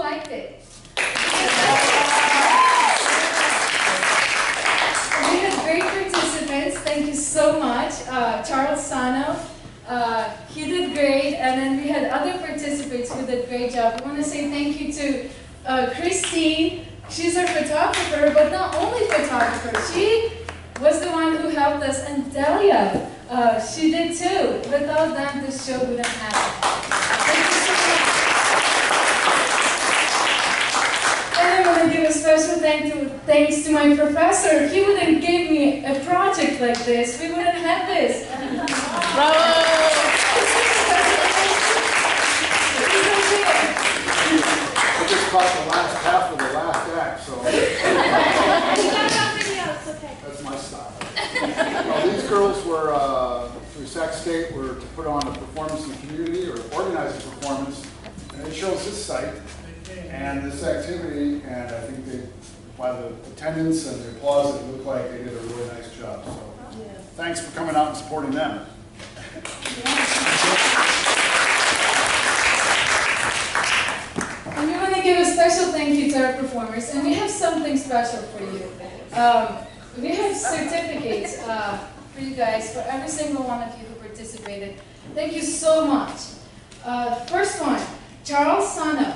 liked it. We had great participants. Thank you so much. Charles Sano, he did great. And then we had other participants who did a great job. I want to say thank you to Christine. She's our photographer, but not only photographer. She was the one who helped us, and Delia, she did too. Without them, this show wouldn't happen. Thank you so much. And I want to give a special thanks to my professor. If he wouldn't give me a project like this, we wouldn't have this. Bravo! I just caught the last half of the last act, so that's my style. Well, these girls were, through Sac State, were to put on a performance in the community, or organize a performance, and it shows this site and this activity, and I think they, by the attendance and the applause, it looked like they did a really nice job. So thanks for coming out and supporting them. And we want to give a special thank you to our performers, and we have something special for you. We have certificates for you guys, for every single one of you who participated. Thank you so much. First one, Charles Sano.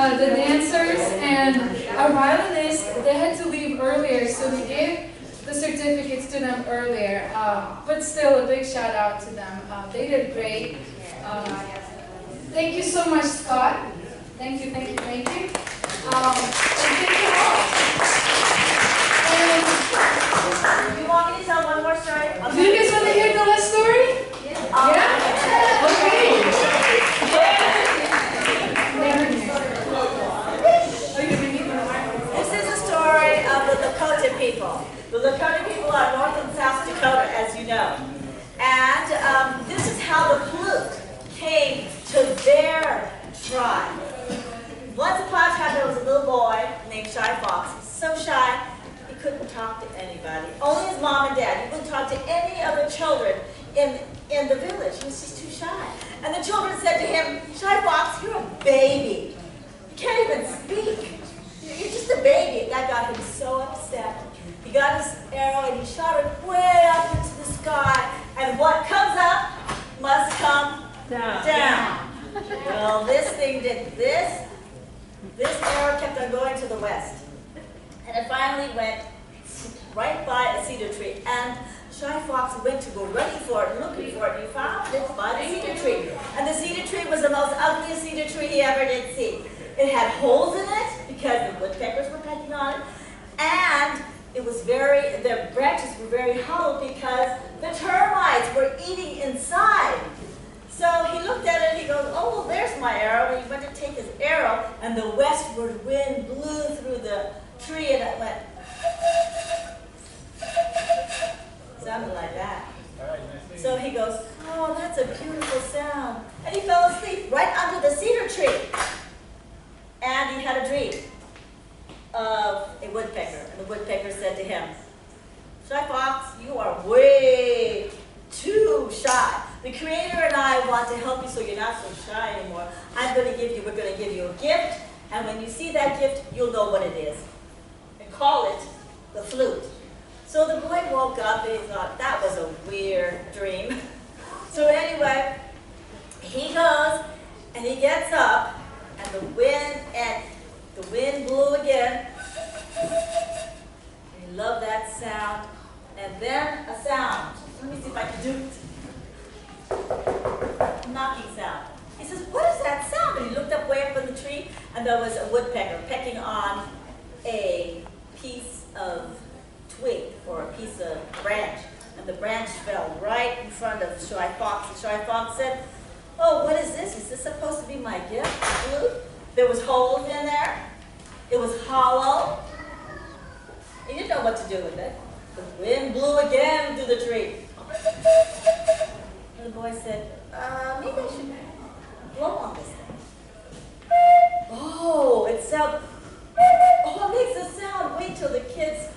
The dancers and our violinists, they had to leave earlier, so we gave the certificates to them earlier. But still, a big shout out to them. They did great. Thank you so much, Scott. Thank you, thank you, thank you. And thank you all. And you want me to tell one more story? Do you guys want to hear the last story? Yeah? Okay. This is a story of the Lakota people. The Lakota people are North and South Dakota, as you know. And this is how the flute came to their tribe. Once upon a time, there was a little boy named Shy Fox. He was so shy, he couldn't talk to anybody. Only his mom and dad. He wouldn't talk to any other children in the village. He was just too shy. And the children said to him, Shy Fox, you're a baby. You can't even speak. You're just a baby. And that got him so upset. He He got his arrow and he shot it way up into the sky. And what comes up must come down. Well, this thing did this. This arrow kept on going to the west. And it finally went right by a cedar tree. And Shy Fox went to go running for it, looking for it, and he found it by the cedar tree. And the cedar tree was the most ugliest cedar tree he ever did see. It had holes in it because the woodpeckers were pecking on it. And it was the branches were very hollow because the termites were eating inside. So he looked at it and he goes, oh, well, there's my arrow. And he went to take his arrow, and the westward wind blew through the tree, and it went, sounded like that. So he goes, oh, that's a beautiful sound. And he fell asleep right under the cedar tree. And he had a dream of a woodpecker. And the woodpecker said to him, Shy Fox, you are way too shy. The Creator and I want to help you so you're not so shy anymore. we're going to give you a gift. And when you see that gift, you'll know what it is. And call it the flute. So the boy woke up and he thought, that was a weird dream. So anyway, he goes and he gets up, and the wind blew again. And he loved that sound. And then a sound. Let me see if I can do it. A knocking sound. He says, what is that sound? And he looked up way up in the tree, and there was a woodpecker pecking on a piece of twig or a piece of branch. And the branch fell right in front of Shy Fox. And Shy Fox said, oh, what is this? Is this supposed to be my gift? Flute? There was holes in there. It was hollow. He didn't know what to do with it. The wind blew again through the tree. And the boy said, maybe I should blow on this thing. Oh, it sounds, oh, it makes a sound. Wait till the kids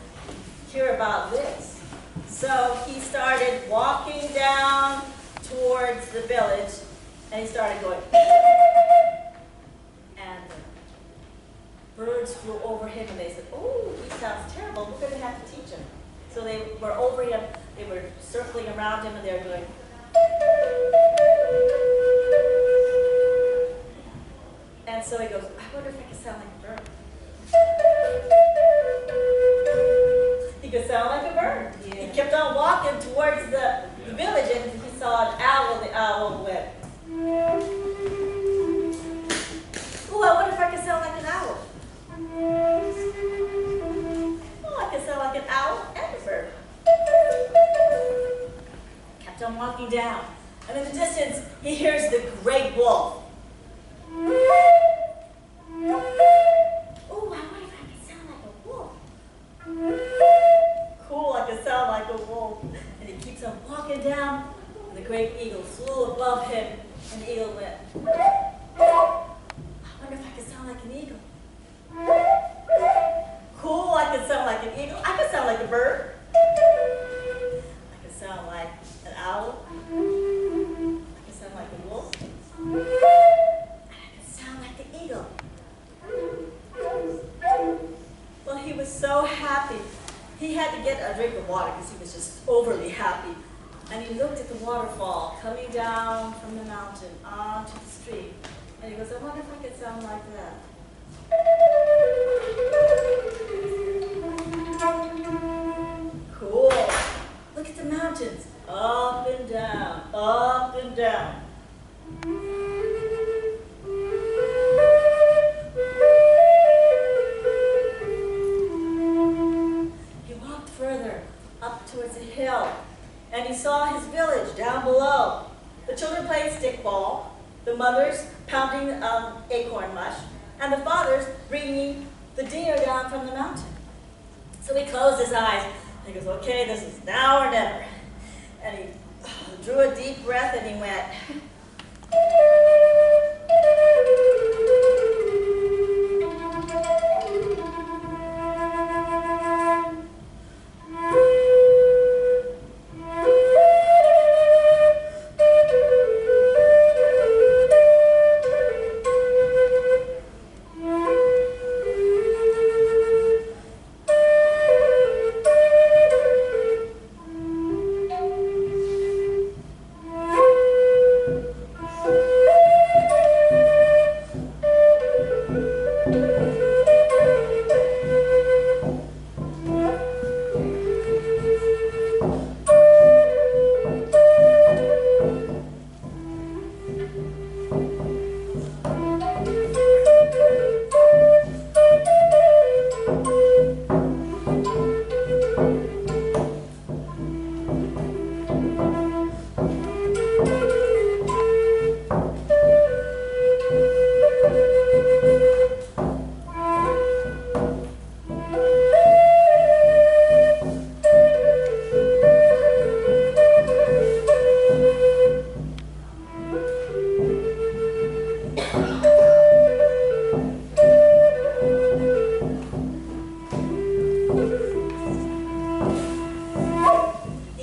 hear about this. So he started walking down towards the village, and he started going, and the birds flew over him, and they said, oh, he sounds terrible. We're going to have to teach him. So they were over him, they were circling around him, and they were going, and so he goes, I wonder if I can sound like a bird. He could sound like a bird. Yeah. He kept on walking towards the village, and he saw an owl, and the owl went, oh, I wonder if I can sound like an owl. Oh, I can sound like an owl and a bird. Kept on walking down. And in the distance, he hears the great wolf. Oh, I wonder if I can sound like a wolf. Cool, I can sound like a wolf. And he keeps on walking down, and the great eagle flew above him, and the eagle went, I wonder if I can sound like an eagle. Cool, I can sound like an eagle. I can sound like a bird. I can sound like an owl. I can sound like a wolf. And I can sound like the eagle. Well, he was so happy. He had to get a drink of water because he was just overly happy. And he looked at the waterfall coming down from the mountain onto the street. And he goes, I wonder if I could sound like that. Cool. Look at the mountains. Up and down, up and down. He walked further up towards a hill, and he saw his village down below. The children playing stickball, the mothers pounding acorn mush, and the fathers bringing the deer down from the mountain. So he closed his eyes, and he goes, okay, this is now or never. And he drew a deep breath, and he went,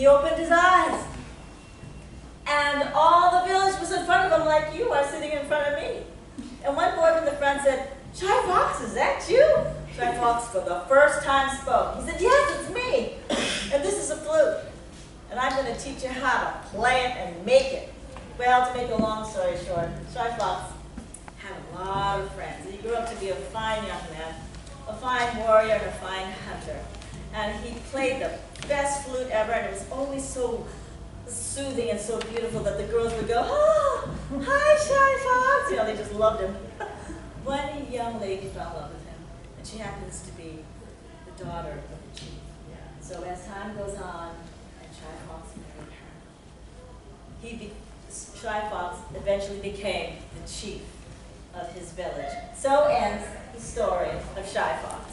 he opened his eyes. And all the village was in front of him like you are sitting in front of me. And one boy from the front said, "Shy Fox, is that you?" Shy Fox for the first time spoke. He said, "Yes, it's me. And this is a flute. And I'm going to teach you how to play it and make it." Well, to make a long story short, Shy Fox had a lot of friends. He grew up to be a fine young man, a fine warrior, and a fine hunter. And he played the best flute ever, and it was always so soothing and so beautiful that the girls would go, "Oh, hi, Shy Fox." You know, they just loved him. One young lady fell in love with him, and she happens to be the daughter of the chief. So as time goes on, and Shy Fox married her, Shy Fox eventually became the chief of his village. So ends the story of Shy Fox.